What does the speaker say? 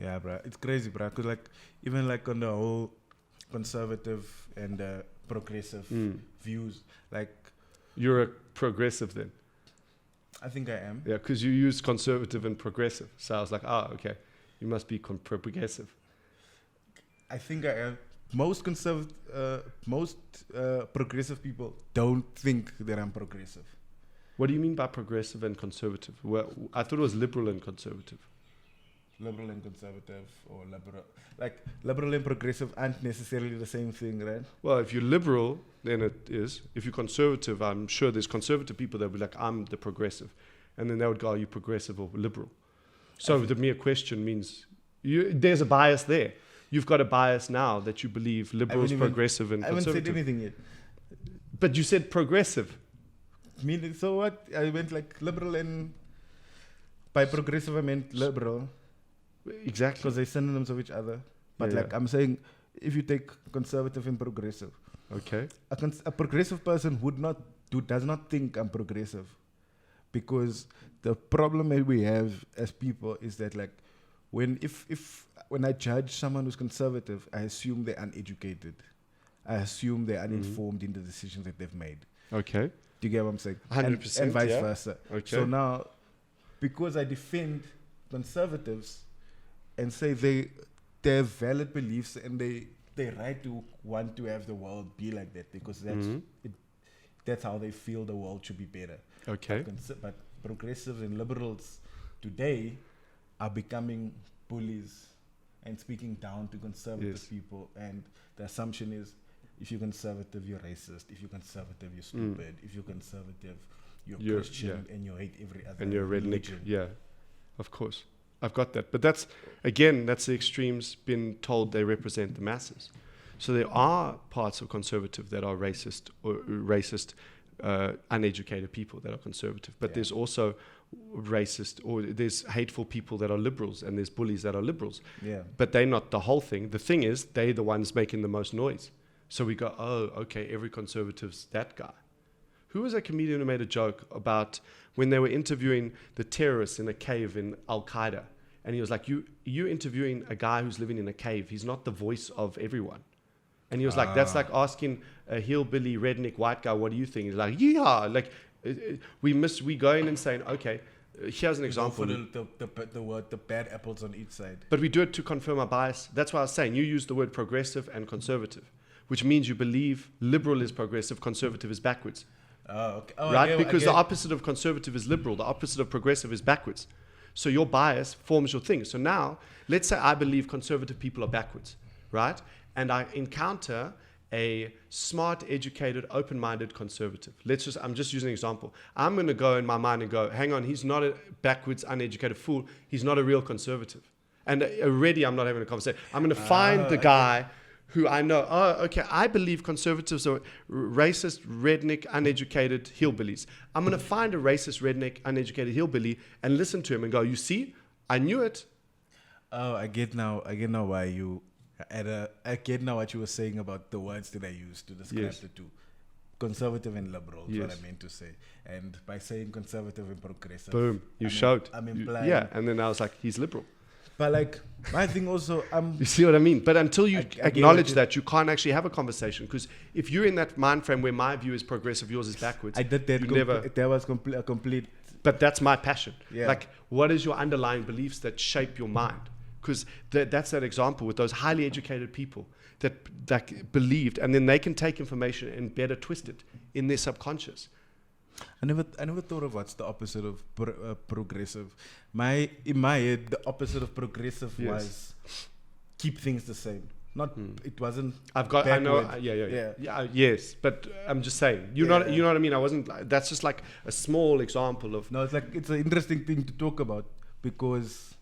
Yeah, bro. It's crazy, bro. Because, like, even, like, on the whole conservative and progressive views, like, You're a progressive then. I think I am. Yeah, because you use conservative and progressive. So I was like, okay. You must be progressive. I think I am. Most progressive people don't think that I'm progressive. What do you mean by progressive and conservative? Well, I thought it was liberal and conservative. Liberal and conservative, or liberal. Like, liberal and progressive aren't necessarily the same thing, right? Well, if you're liberal, then it is. If you're conservative, I'm sure there's conservative people that would be like, I'm the progressive. And then they would go, are you progressive or liberal? So the mere question means there's a bias there. You've got a bias now that you believe liberal is progressive and conservative. I haven't said anything yet. But you said progressive. So what? I went like liberal, and by progressive I meant liberal. Exactly. Because they're synonyms of each other. But I'm saying, if you take conservative and progressive. Okay. A progressive person does not think I'm progressive. Because the problem that we have as people is that, like, when I judge someone who's conservative, I assume they're uneducated. I assume they're uninformed in the decisions that they've made. Okay. Do you get what I'm saying? 100%. And vice versa. Okay. So now, because I defend conservatives and say they have valid beliefs and they right to want to have the world be like that, because that's how they feel the world should be better. Okay. But progressives and liberals today are becoming bullies and speaking down to conservative people. And the assumption is, if you're conservative, you're racist. If you're conservative, you're stupid. If you're conservative, you're Christian and you hate every other and you're a redneck. religion. Yeah, of course. I've got that. But that's the extremes been told they represent the masses. So there are parts of conservative that are racist, uneducated people that are conservative. But there's also racist, or there's hateful people that are liberals, and there's bullies that are liberals. Yeah. But they're not the whole thing. The thing is, they're the ones making the most noise. So we go, oh, okay, every conservative's that guy. Who was a comedian who made a joke about when they were interviewing the terrorists in a cave in Al-Qaeda? And he was like, you're interviewing a guy who's living in a cave. He's not the voice of everyone. And he was like, that's like asking a hillbilly, redneck, white guy, what do you think? He's like, yeah, like we go in and saying, okay, here's an example. For the bad apples on each side. But we do it to confirm our bias. That's why I was saying, you use the word progressive and conservative, which means you believe liberal is progressive, conservative is backwards. Okay. Right? Because the opposite of conservative is liberal. The opposite of progressive is backwards. So your bias forms your thing. So now, let's say I believe conservative people are backwards, right? And I encounter a smart, educated, open-minded conservative. I'm just using an example. I'm going to go in my mind and go, hang on, he's not a backwards, uneducated fool. He's not a real conservative. And already I'm not having a conversation. I'm going to find the guy who I know, I believe conservatives are racist, redneck, uneducated hillbillies. I'm going to find a racist, redneck, uneducated hillbilly and listen to him and go, you see, I knew it. Oh, I get now why you... I get now what you were saying about the words that I used to describe the two. Conservative and liberal is what I meant to say. And by saying conservative and progressive... Boom, showed. I'm implying... Yeah, and then I was like, he's liberal. But like, my thing also... you see what I mean? But until you acknowledge that, you can't actually have a conversation. Because if you're in that mind frame where my view is progressive, yours is backwards... I did that. That was a complete... But that's my passion. Yeah. Like, what is your underlying beliefs that shape your mind? Because that's that example with those highly educated people that believed, and then they can take information and better twist it in their subconscious. I never thought of what's the opposite of progressive. In my head, the opposite of progressive was keep things the same. It wasn't. I know. Yes, but I'm just saying. You know what I mean. I wasn't. That's just like a small example of. No, it's an interesting thing to talk about because